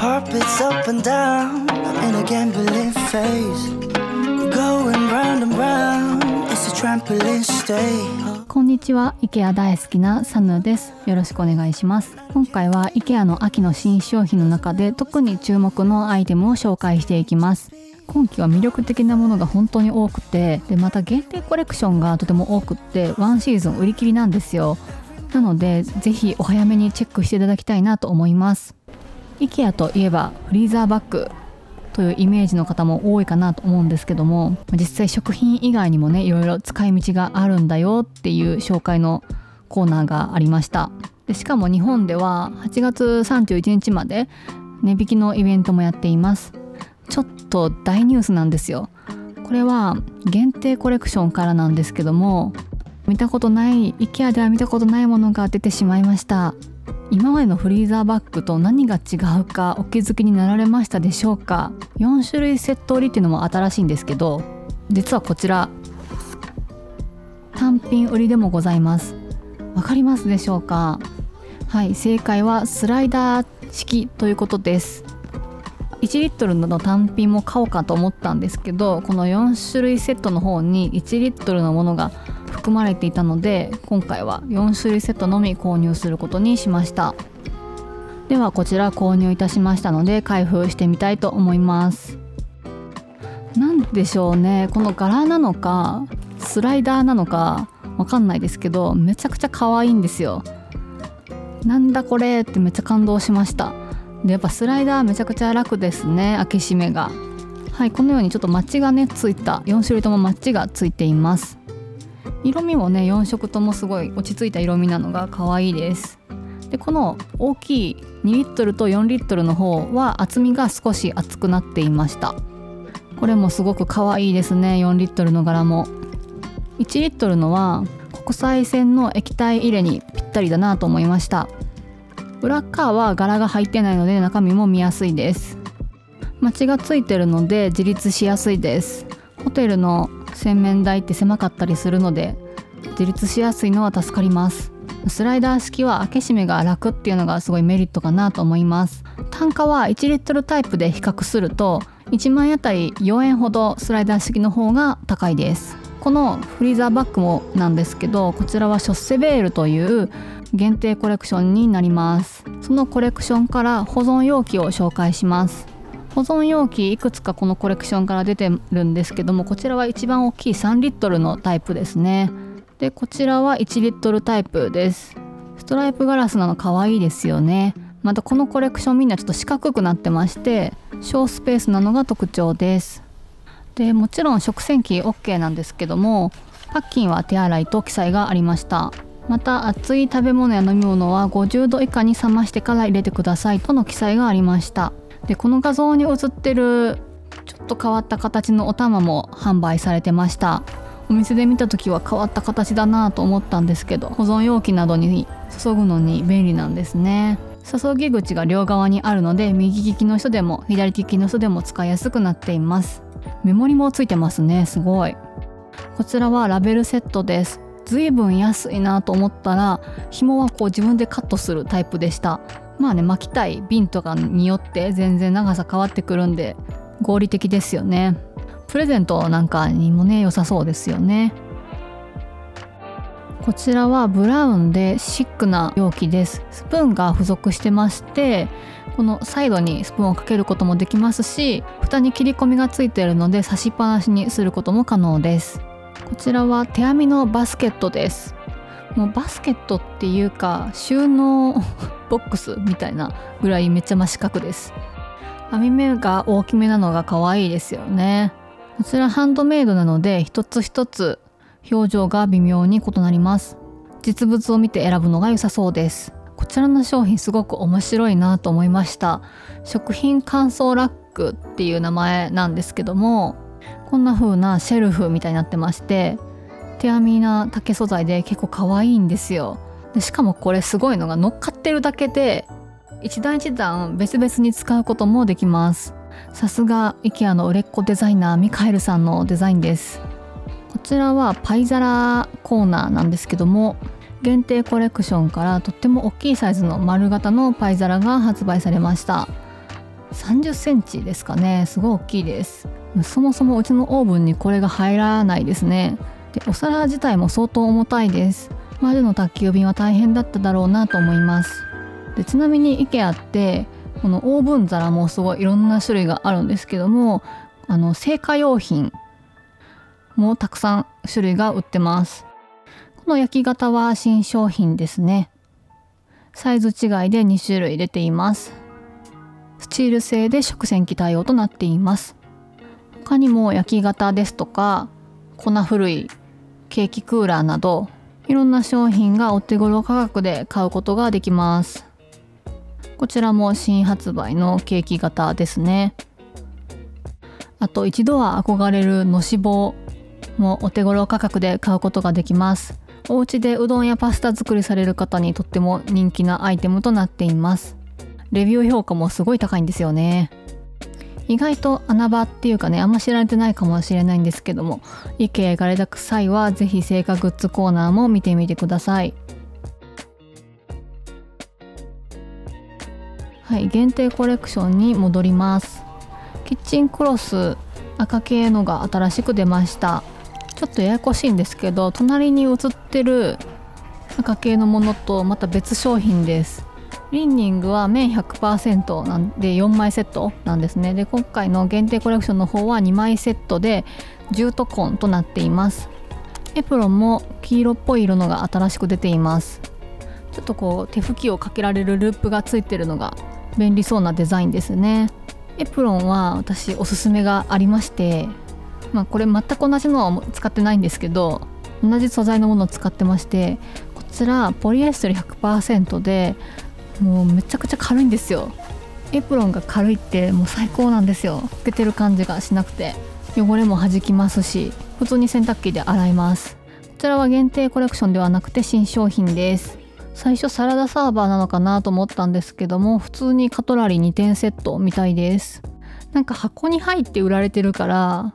Heart beats up and down in a gambling phase. Going round and round, it's a trampoline stay. こんにちは、IKEA 大好きなサヌです。よろしくお願いします。今回は IKEA の秋の新商品の中で特に注目のアイテムを紹介していきます。今期は魅力的なものが本当に多くて、でまた限定コレクションがとても多くってワンシーズン売り切りなんですよ。なのでぜひお早めにチェックしていただきたいなと思います。 IKEA といえばフリーザーバッグというイメージの方も多いかなと思うんですけども、実際食品以外にもねいろいろ使い道があるんだよっていう紹介のコーナーがありました。でしかも日本では8月31日まで値引きのイベントもやっています。ちょっと大ニュースなんですよ。これは限定コレクションからなんですけども、見たことない IKEA では見たことないものが出てしまいました。今までのフリーザーバッグと何が違うかお気づきになられましたでしょうか。4種類セット売りっていうのも新しいんですけど、実はこちら単品売りでもございます。わかりますでしょうか。はい、正解はスライダー式ということです。1リットルの単品も買おうかと思ったんですけど、この4種類セットの方に1リットルのものが含まれていたので、今回は4種類セットのみ購入することにしました。ではこちら購入いたしましたので開封してみたいと思います。なんでしょうね、この柄なのかスライダーなのかわかんないですけど、めちゃくちゃ可愛いんですよ。なんだこれってめっちゃ感動しました。でやっぱスライダーめちゃくちゃ楽ですね、開け閉めが。はい、このようにちょっとマッチがねついた4種類ともマッチがついています。色味もね4色ともすごい落ち着いた色味なのが可愛いです。でこの大きい2リットルと4リットルの方は厚みが少し厚くなっていました。これもすごく可愛いですね。4リットルの柄も。1リットルのは国際線の液体入れにぴったりだなと思いました。裏側は柄が入ってないので中身も見やすいです。マチがついてるので自立しやすいです。ホテルの洗面台って狭かったりするので自立しやすいのは助かります。スライダー式は開け閉めが楽っていうのがすごいメリットかなと思います。単価は1リットルタイプで比較すると1枚あたり4円ほどスライダー式の方が高いです。このフリーザーバッグもなんですけど、こちらはショッセベールという限定コレクションになります。そのコレクションから保存容器を紹介します。保存容器いくつかこのコレクションから出てるんですけども、こちらは一番大きい3リットルのタイプですね。でこちらは1リットルタイプです。ストライプガラスなの可愛いですよね。またこのコレクションみんなちょっと四角くなってまして小スペースなのが特徴です。でもちろん食洗機 OK なんですけども、パッキンは手洗いと記載がありました。また熱い食べ物や飲み物は50度以下に冷ましてから入れてくださいとの記載がありました。でこの画像に映ってるちょっと変わった形のお玉も販売されてました。お店で見た時は変わった形だなと思ったんですけど、保存容器などに注ぐのに便利なんですね。注ぎ口が両側にあるので右利きの人でも左利きの人でも使いやすくなっています。メモリもついてますね、すごい。こちらはラベルセットです。ずいぶん安いなと思ったら紐はこう自分でカットするタイプでした。まあね、巻きたい瓶とかによって全然長さ変わってくるんで合理的ですよね。プレゼントなんかにもね良さそうですよね。こちらはブラウンでシックな容器です。スプーンが付属してまして、このサイドにスプーンをかけることもできますし、蓋に切り込みがついているので差しっぱなしにすることも可能です。こちらは手編みのバスケットです。もうバスケットっていうか収納ボックスみたいなぐらいめっちゃ真四角です。編み目が大きめなのが可愛いですよね。こちらハンドメイドなので一つ一つ表情が微妙に異なります。実物を見て選ぶのが良さそうです。こちらの商品すごく面白いなと思いました。食品乾燥ラックっていう名前なんですけども、こんな風なシェルフみたいになってまして、手編みな竹素材で結構可愛いんですよ。でしかもこれすごいのが乗っかってるだけで一段一段別々に使うこともできます。さすが IKEA の売れっ子デザイナーミカエルさんのデザインです。こちらはパイ皿コーナーなんですけども、限定コレクションからとっても大きいサイズの丸型のパイ皿が発売されました。30センチですかね。すごい大きいです。そもそもうちのオーブンにこれが入らないですね。でお皿自体も相当重たいです。魔女の宅急便は大変だっただろうなと思います。でちなみに IKEA ってこのオーブン皿もすごいいろんな種類があるんですけども、製菓用品もたくさん種類が売ってます。この焼き型は新商品ですね。サイズ違いで2種類出ています。スチール製で食洗機対応となっています。他にも焼き型ですとか粉ふるい、ケーキクーラーなどいろんな商品がお手頃価格で買うことができます。こちらも新発売のケーキ型ですね。あと一度は憧れるのし棒もお手頃価格で買うことができます。お家でうどんやパスタ作りされる方にとっても人気なアイテムとなっています。レビュー評価もすごい高いんですよね。意外と穴場っていうかね、あんま知られてないかもしれないんですけども、IKEA行かれた際はぜひ製菓グッズコーナーも見てみてください。はい、限定コレクションに戻ります。キッチンクロス赤系のが新しく出ました。ちょっとややこしいんですけど、隣に写ってる赤系のものとまた別商品です。リンニングは綿 100% なんで4枚セットなんですね。で今回の限定コレクションの方は2枚セットでジュートコンとなっています。エプロンも黄色っぽい色のが新しく出ています。ちょっとこう手拭きをかけられるループがついてるのが便利そうなデザインですね。エプロンは私おすすめがありまして、これ全く同じのは使ってないんですけど、同じ素材のものを使ってまして、こちらポリエステル 100% でもうめちゃくちゃ軽いんですよ。エプロンが軽いってもう最高なんですよ。透けてる感じがしなくて汚れも弾きますし、普通に洗濯機で洗います。こちらは限定コレクションではなくて新商品です。最初サラダサーバーなのかなと思ったんですけども、普通にカトラリー2点セットみたいです。なんか箱に入って売られてるから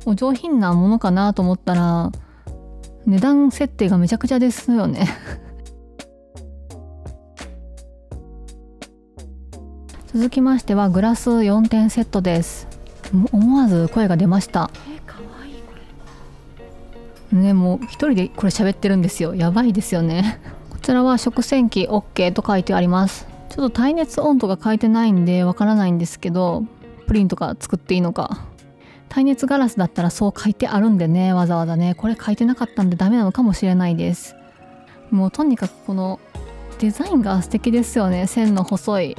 お上品なものかなと思ったら値段設定がめちゃくちゃですよね続きましてはグラス4点セットです。思わず声が出ました。かわいいこれね。もう一人でこれ喋ってるんですよ。やばいですよねこちらは食洗機 OK と書いてあります。ちょっと耐熱温度が書いてないんでわからないんですけど、プリンとか作っていいのか。耐熱ガラスだったらそう書いてあるんでね、わざわざねこれ書いてなかったんでダメなのかもしれないです。もうとにかくこのデザインが素敵ですよね。線の細い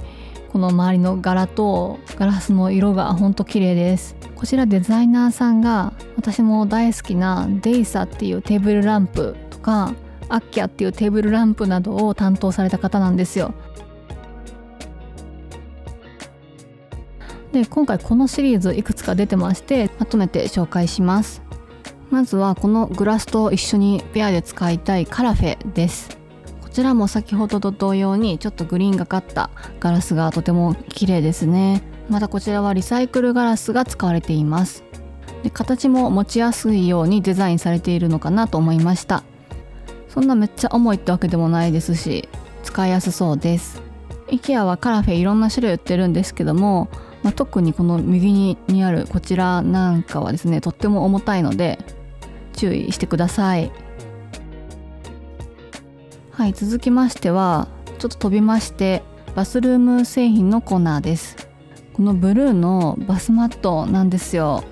この周りの柄とガラスの色がほんと綺麗です。こちらデザイナーさんが私も大好きなデイサっていうテーブルランプとかアッキャっていうテーブルランプなどを担当された方なんですよ。で今回このシリーズいくつか出てまして、まとめて紹介します。まずはこのグラスと一緒にペアで使いたいカラフェです。こちらも先ほどと同様にちょっとグリーンがかったガラスがとても綺麗ですね。またこちらはリサイクルガラスが使われています。で形も持ちやすいようにデザインされているのかなと思いました。そんなめっちゃ重いってわけでもないですし使いやすそうです。 IKEA はカラフェいろんな種類売ってるんですけども、特にこの右にあるこちらなんかはですねとっても重たいので注意してください。はい、続きましてはちょっと飛びましてバスルーム製品のコーナーです。このブルーのバスマットなんですよ。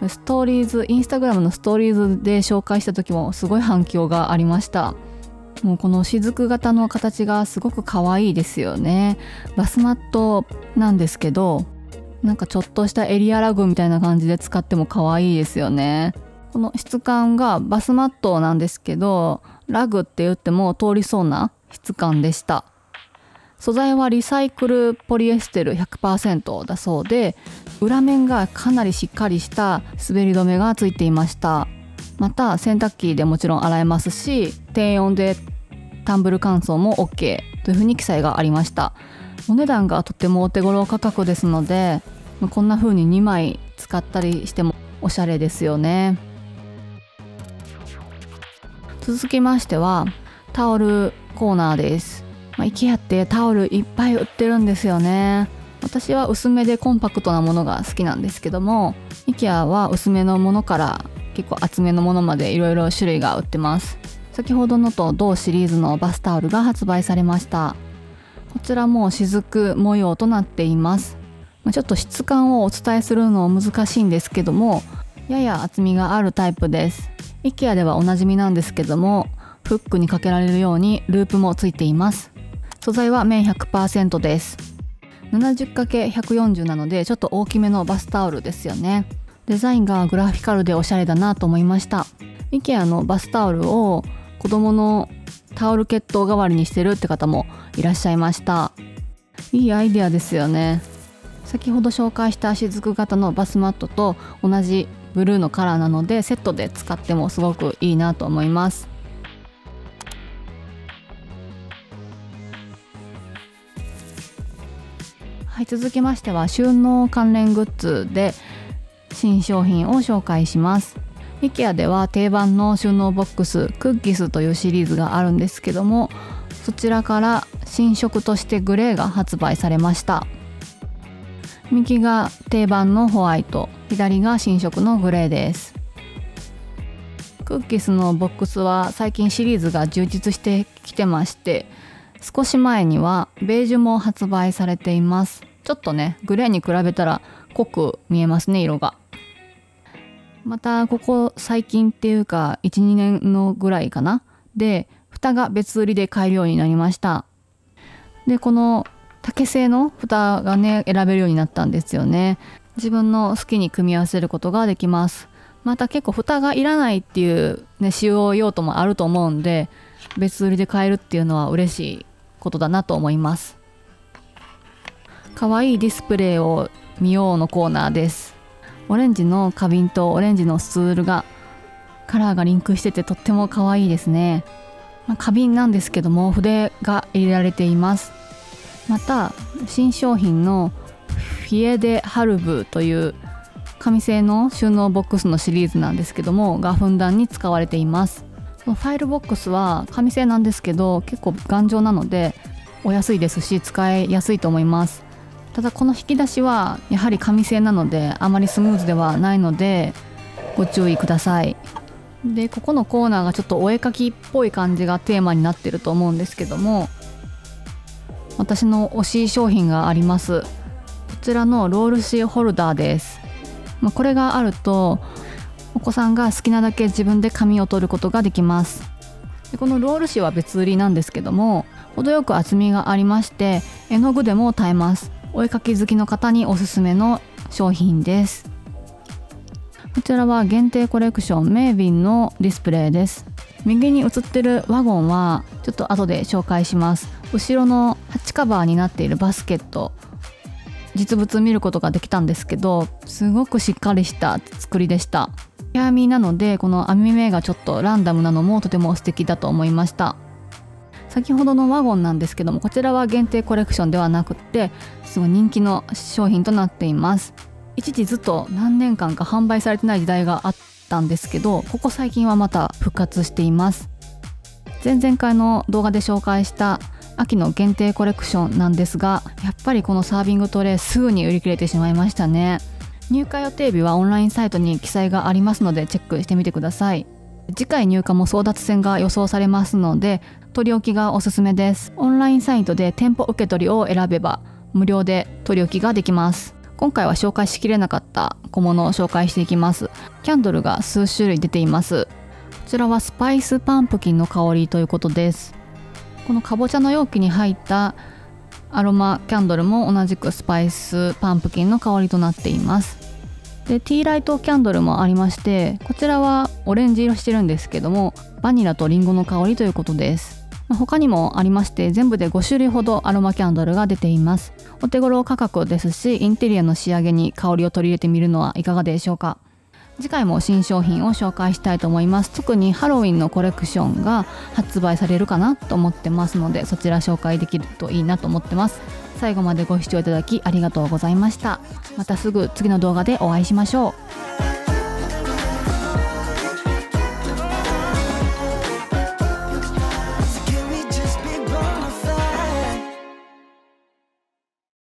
ストーリーズインスタグラムのストーリーズで紹介した時もすごい反響がありました。もうこの雫型の形がすごく可愛いですよね。バスマットなんですけど、なんかちょっとしたエリアラグみたいな感じで使っても可愛いですよね。この質感がバスマットなんですけど、ラグって言っても通りそうな質感でした。素材はリサイクルポリエステル 100% だそうで、裏面がかなりしっかりした滑り止めがついていました。また洗濯機でもちろん洗えますし、低温でタンブル乾燥も OK というふうに記載がありました。お値段がとてもお手頃価格ですので、こんな風に2枚使ったりしてもおしゃれですよね。続きましてはタオルコーナーです。IKEA ってタオルいっぱい売ってるんですよね。私は薄めでコンパクトなものが好きなんですけども、 IKEA は薄めのものから結構厚めのものまでいろいろ種類が売ってます。先ほどのと同シリーズのバスタオルが発売されました。こちらも雫模様となっています。ちょっと質感をお伝えするの難しいんですけども、やや厚みがあるタイプです。 IKEA ではおなじみなんですけども、フックにかけられるようにループもついています。素材は綿 100% です。 70×140 なのでちょっと大きめのバスタオルですよね。デザインがグラフィカルでおしゃれだなと思いました。 IKEA のバスタオルを子供のタオルケット代わりにしてるって方もいらっしゃいました。いいアイデアですよね。先ほど紹介した雫型のバスマットと同じブルーのカラーなので、セットで使ってもすごくいいなと思います。はい、続きましては収納関連グッズで新商品を紹介します。 IKEA では定番の収納ボックスクッキスというシリーズがあるんですけども、そちらから新色としてグレーが発売されました。右が定番のホワイト、左が新色のグレーです。クッキスのボックスは最近シリーズが充実してきてまして、少し前にはベージュも発売されています。ちょっとね、グレーに比べたら濃く見えますね、色が。またここ最近っていうか 1,2 年のぐらいかなで、蓋が別売りで買えるようになりました。でこの竹製の蓋がね選べるようになったんですよね。自分の好きに組み合わせることができます。また結構蓋がいらないっていうね使用用途もあると思うんで、別売りで買えるっていうのは嬉しいことだなと思います。可愛いディスプレイを見ようのコーナーです。オレンジの花瓶とオレンジのスツールがカラーがリンクしててとっても可愛いですね。花瓶なんですけども筆が入れられています。また新商品のフィエデハルブという紙製の収納ボックスのシリーズなんですけどもがふんだんに使われています。ファイルボックスは紙製なんですけど結構頑丈なのでお安いですし使いやすいと思います。ただこの引き出しはやはり紙製なのであまりスムーズではないのでご注意ください。でここのコーナーがちょっとお絵描きっぽい感じがテーマになってると思うんですけども、私の推し商品があります。こちらのロール紙ホルダーです。これがあるとお子さんが好きなだけ自分で紙を取ることができます。でこのロール紙は別売りなんですけども程よく厚みがありまして絵の具でも耐えます。お絵描き好きの方におすすめの商品です。こちらは限定コレクションメイビンのディスプレイです。右に映ってるワゴンはちょっと後で紹介します。後ろのハッチカバーになっているバスケット、実物見ることができたんですけどすごくしっかりした作りでした。手編みなのでこの編み目がちょっとランダムなのもとても素敵だと思いました。先ほどのワゴンなんですけどもこちらは限定コレクションではなくってすごい人気の商品となっています。一時ずっと何年間か販売されてない時代があったんですけどここ最近はまた復活しています。前々回の動画で紹介した秋の限定コレクションなんですがやっぱりこのサービングトレイすぐに売り切れてしまいましたね。入荷予定日はオンラインサイトに記載がありますのでチェックしてみてください。次回入荷も争奪戦が予想されますので取り置きがおすすめです。オンラインサイトで店舗受け取りを選べば無料で取り置きができます。今回は紹介しきれなかった小物を紹介していきます。キャンドルが数種類出ています。こちらはスパイスパンプキンの香りということです。このかぼちゃの容器に入ったアロマキャンドルも同じくスパイスパンプキンの香りとなっています。でティーライトキャンドルもありましてこちらはオレンジ色してるんですけどもバニラとリンゴの香りということです。他にもありまして全部で5種類ほどアロマキャンドルが出ています。お手頃価格ですしインテリアの仕上げに香りを取り入れてみるのはいかがでしょうか。次回も新商品を紹介したいと思います。特にハロウィンのコレクションが発売されるかなと思ってますのでそちら紹介できるといいなと思ってます。最後までご視聴いただきありがとうございました。またすぐ次の動画でお会いしましょう。